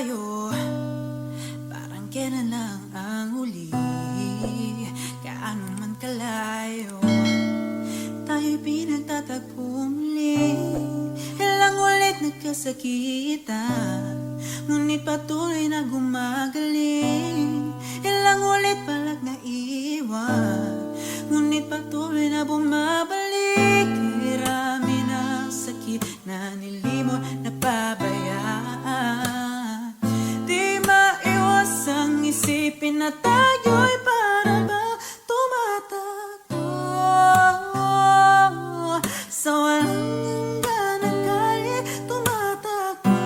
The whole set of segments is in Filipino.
tayo, parang kailan lang ang huli. Gaano man kalayo, tayo'y pinagtatagpo muli. Ilang ulit nagkasakitan, ngunit patuloy na gumagaling. Ilang ulit palag na iwan, ngunit patuloy na bumabalik. Irami ng sakit na nilimot, napabayaan. Di maiwasang isipin na tayo'y para bang tumatakbo sa walang hanggan ng kalye, tumatakbo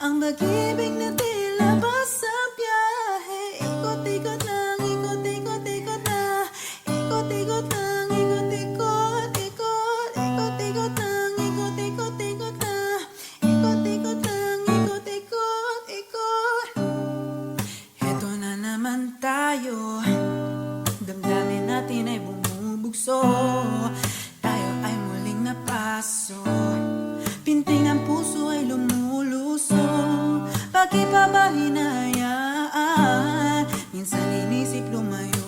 ang pag-ibig na tila ba sa biyahe. Ikot-ikot lang, ikot-ikot-ikot na, ikot-ikot lang, ikot-ikot-ikot, ikot-ikot lang, ikot-ikot-ikot na, ikot-ikot lang, ikot-ikot-ikot. Eto na naman tayo, damdamin natin ay bumubugso, tayo ay muling napaso, pinting ang puso ay lumuluso. Bakit pa ba hinayaan? Minsan inisip lumayo